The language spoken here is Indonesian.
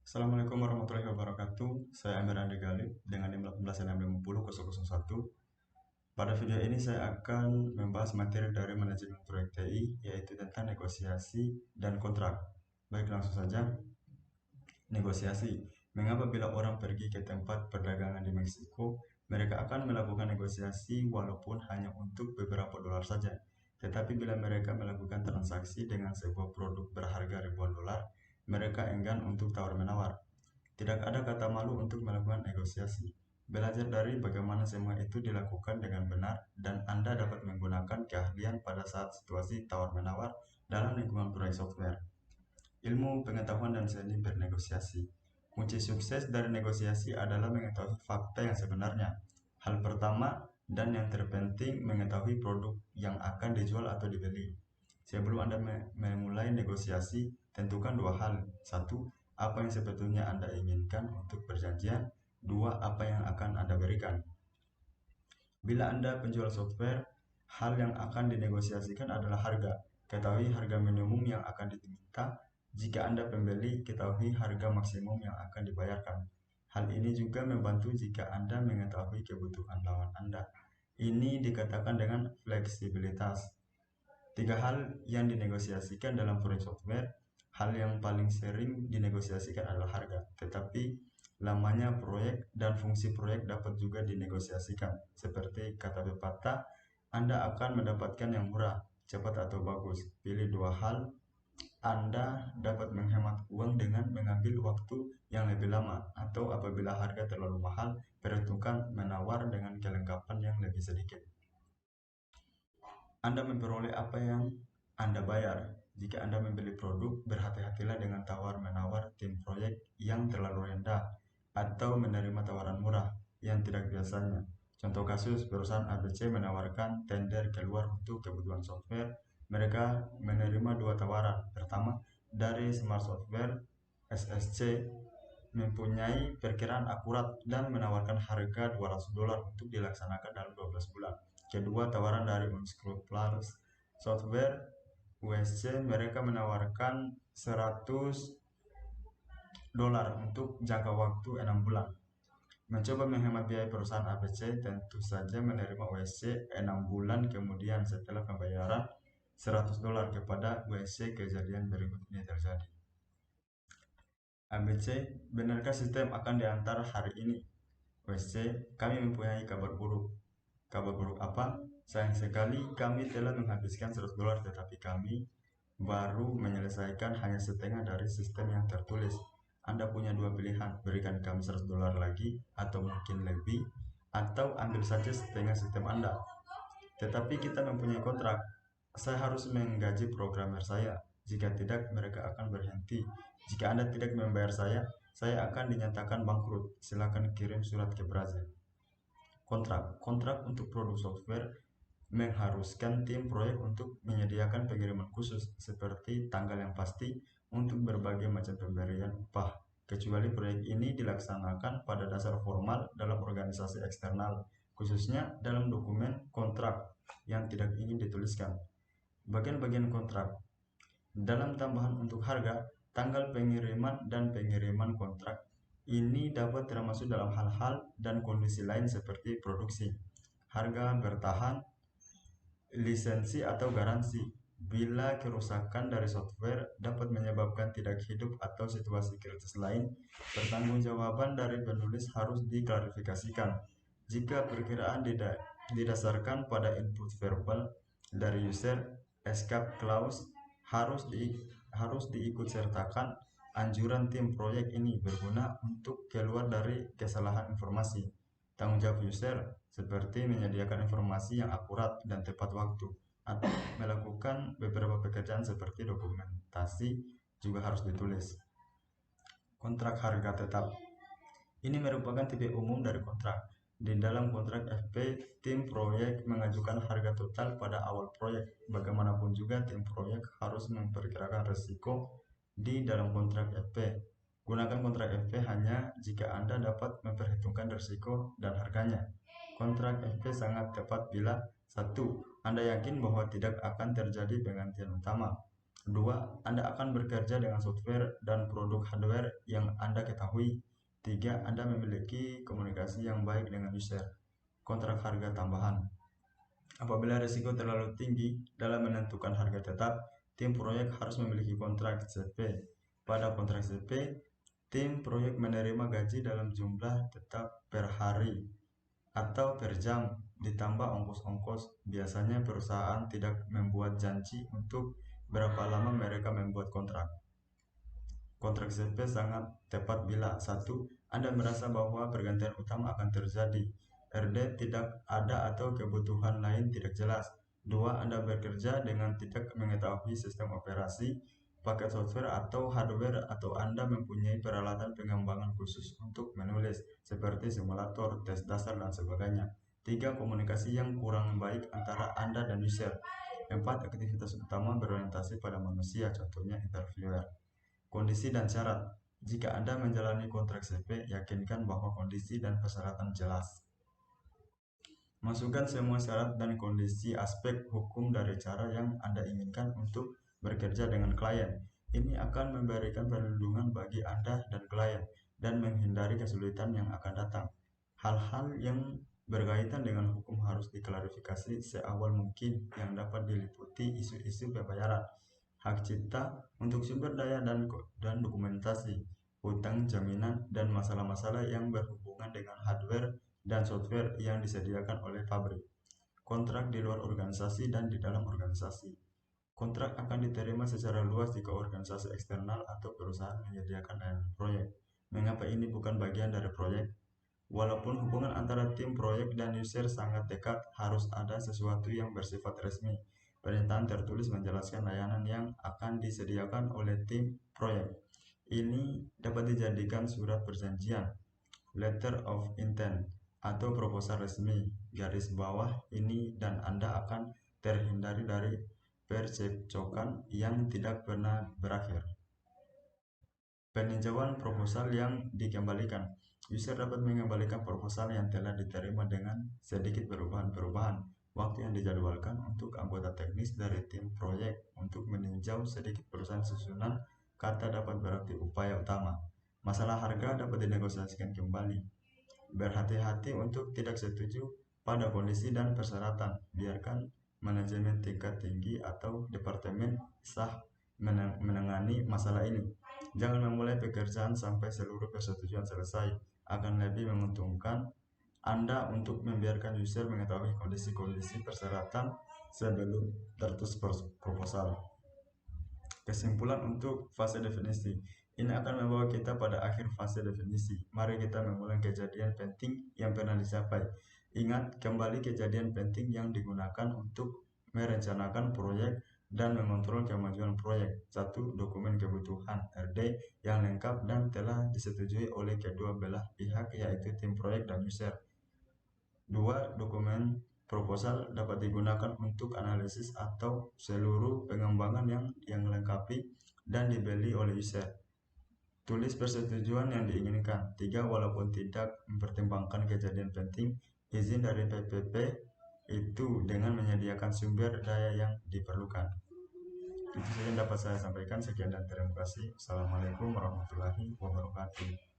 Assalamualaikum warahmatullahi wabarakatuh. Saya Amir Andi Galib dengan NIM 1865001. Pada video ini saya akan membahas materi dari manajemen proyek TI, yaitu tentang negosiasi dan kontrak. Baik, langsung saja. Negosiasi. Mengapa bila orang pergi ke tempat perdagangan di Meksiko, mereka akan melakukan negosiasi walaupun hanya untuk beberapa dolar saja. Tetapi bila mereka melakukan transaksi dengan sebuah produk berharga ribuan dolar, mereka enggan untuk tawar-menawar. Tidak ada kata malu untuk melakukan negosiasi. Belajar dari bagaimana semua itu dilakukan dengan benar, dan Anda dapat menggunakan keahlian pada saat situasi tawar-menawar dalam lingkungan proyek software. Ilmu, pengetahuan, dan seni bernegosiasi. Kunci sukses dari negosiasi adalah mengetahui fakta yang sebenarnya. Hal pertama dan yang terpenting, mengetahui produk yang akan dijual atau dibeli. Sebelum Anda memulai negosiasi, tentukan dua hal. Satu, apa yang sebetulnya Anda inginkan untuk perjanjian. Dua, apa yang akan Anda berikan. Bila Anda penjual software, hal yang akan dinegosiasikan adalah harga. Ketahui harga minimum yang akan diminta. Jika Anda pembeli, ketahui harga maksimum yang akan dibayarkan. Hal ini juga membantu jika Anda mengetahui kebutuhan lawan Anda. Ini dikatakan dengan fleksibilitas. Tiga hal yang dinegosiasikan dalam proyek software. Hal yang paling sering dinegosiasikan adalah harga, tetapi lamanya proyek dan fungsi proyek dapat juga dinegosiasikan. Seperti kata pepatah, Anda akan mendapatkan yang murah, cepat atau bagus. Pilih dua hal. Anda dapat menghemat uang dengan mengambil waktu yang lebih lama, atau apabila harga terlalu mahal, perhitungkan menawar dengan kelengkapan yang lebih sedikit. Anda memperoleh apa yang Anda bayar. Jika Anda membeli produk, berhati-hatilah dengan tawar-menawar tim proyek yang terlalu rendah atau menerima tawaran murah yang tidak biasanya. Contoh kasus, perusahaan ABC menawarkan tender keluar untuk kebutuhan software. Mereka menerima dua tawaran. Pertama, dari Smart Software SSC mempunyai perkiraan akurat dan menawarkan harga $200 untuk dilaksanakan dalam 12 bulan. Kedua, tawaran dari Unscrupulous Software USC, mereka menawarkan $100 untuk jangka waktu 6 bulan. Mencoba menghemat biaya perusahaan ABC tentu saja menerima USC 6 bulan kemudian setelah pembayaran $100 kepada USC. Kejadian berikut ini terjadi. ABC, benarkah sistem akan diantar hari ini? USC, kami mempunyai kabar buruk. Kabar buruk apa? Sayang sekali kami telah menghabiskan $100, tetapi kami baru menyelesaikan hanya setengah dari sistem yang tertulis. Anda punya dua pilihan, berikan kami $100 lagi atau mungkin lebih, atau ambil saja setengah sistem Anda. Tetapi kita mempunyai kontrak. Saya harus menggaji programmer saya. Jika tidak, mereka akan berhenti. Jika Anda tidak membayar saya akan dinyatakan bangkrut. Silakan kirim surat ke Brazil. Kontrak untuk produk software mengharuskan tim proyek untuk menyediakan pengiriman khusus seperti tanggal yang pasti untuk berbagai macam pemberian upah, kecuali proyek ini dilaksanakan pada dasar formal dalam organisasi eksternal, khususnya dalam dokumen kontrak yang tidak ingin dituliskan. Bagian-bagian kontrak dalam tambahan untuk harga, tanggal pengiriman, dan pengiriman kontrak ini dapat termasuk dalam hal-hal dan kondisi lain seperti produksi, harga bertahan, lisensi atau garansi. Bila kerusakan dari software dapat menyebabkan tidak hidup atau situasi kritis lain, pertanggungjawaban dari penulis harus diklarifikasikan. Jika perkiraan didasarkan pada input verbal dari user, escape clause harus diikut sertakan. Anjuran tim proyek ini berguna untuk keluar dari kesalahan informasi. Tanggung jawab user seperti menyediakan informasi yang akurat dan tepat waktu, atau melakukan beberapa pekerjaan seperti dokumentasi juga harus ditulis. Kontrak harga tetap. Ini merupakan tipe umum dari kontrak. Di dalam kontrak FP, tim proyek mengajukan harga total pada awal proyek. Bagaimanapun juga, tim proyek harus memperkirakan risiko di dalam kontrak FP. Gunakan kontrak FP hanya jika Anda dapat memperhitungkan risiko dan harganya. Kontrak FP sangat tepat bila 1. Anda yakin bahwa tidak akan terjadi penggantian utama. 2. Anda akan bekerja dengan software dan produk hardware yang Anda ketahui. 3. Anda memiliki komunikasi yang baik dengan user. Kontrak harga tambahan. Apabila risiko terlalu tinggi dalam menentukan harga tetap, tim proyek harus memiliki kontrak CP. Pada kontrak CP, tim proyek menerima gaji dalam jumlah tetap per hari atau per jam, ditambah ongkos-ongkos. Biasanya perusahaan tidak membuat janji untuk berapa lama mereka membuat kontrak. Kontrak CP sangat tepat bila 1. Anda merasa bahwa pergantian utama akan terjadi. RD tidak ada atau kebutuhan lain tidak jelas. 2. Anda bekerja dengan tidak mengetahui sistem operasi, paket software atau hardware, atau Anda mempunyai peralatan pengembangan khusus untuk menulis, seperti simulator, tes dasar, dan sebagainya. 3. Komunikasi yang kurang baik antara Anda dan user. 4. Aktivitas utama berorientasi pada manusia, contohnya interviewer. Kondisi dan syarat. Jika Anda menjalani kontrak CP, yakinkan bahwa kondisi dan persyaratan jelas. Masukkan semua syarat dan kondisi aspek hukum dari cara yang Anda inginkan untuk bekerja dengan klien. Ini akan memberikan perlindungan bagi Anda dan klien dan menghindari kesulitan yang akan datang. Hal-hal yang berkaitan dengan hukum harus diklarifikasi seawal mungkin yang dapat diliputi isu-isu pembayaran, hak cipta untuk sumber daya dan dokumentasi, hutang jaminan, dan masalah-masalah yang berhubungan dengan hardware dan software yang disediakan oleh pabrik. Kontrak di luar organisasi dan di dalam organisasi. Kontrak akan diterima secara luas jika organisasi eksternal atau perusahaan menyediakan layanan proyek. Mengapa ini bukan bagian dari proyek? Walaupun hubungan antara tim proyek dan user sangat dekat, harus ada sesuatu yang bersifat resmi. Pernyataan tertulis menjelaskan layanan yang akan disediakan oleh tim proyek. Ini dapat dijadikan surat perjanjian, letter of intent, atau proposal resmi. Garis bawah ini dan Anda akan terhindari dari percekcokan yang tidak pernah berakhir. Peninjauan proposal yang dikembalikan. User dapat mengembalikan proposal yang telah diterima dengan sedikit perubahan-perubahan. Waktu yang dijadwalkan untuk anggota teknis dari tim proyek untuk meninjau sedikit perusahaan susunan kata dapat berarti upaya utama. Masalah harga dapat dinegosiasikan kembali. Berhati-hati untuk tidak setuju pada kondisi dan persyaratan. Biarkan manajemen tingkat tinggi atau departemen sah menangani masalah ini. Jangan memulai pekerjaan sampai seluruh persetujuan selesai. Akan lebih menguntungkan Anda untuk membiarkan user mengetahui kondisi-kondisi persyaratan sebelum tertulis proposal. Kesimpulan untuk fase definisi. Ini akan membawa kita pada akhir fase definisi. Mari kita mengulang kejadian penting yang pernah dicapai. Ingat kembali kejadian penting yang digunakan untuk merencanakan proyek dan mengontrol kemajuan proyek. 1. Dokumen kebutuhan RD yang lengkap dan telah disetujui oleh kedua belah pihak, yaitu tim proyek dan user. 2. Dokumen proposal dapat digunakan untuk analisis atau seluruh pengembangan yang lengkapi dan dibeli oleh user. Tulis persetujuan yang diinginkan. 3. Walaupun tidak mempertimbangkan kejadian penting, izin dari PPP itu dengan menyediakan sumber daya yang diperlukan. Itu saja yang dapat saya sampaikan. Sekian dan terima kasih. Assalamualaikum warahmatullahi wabarakatuh.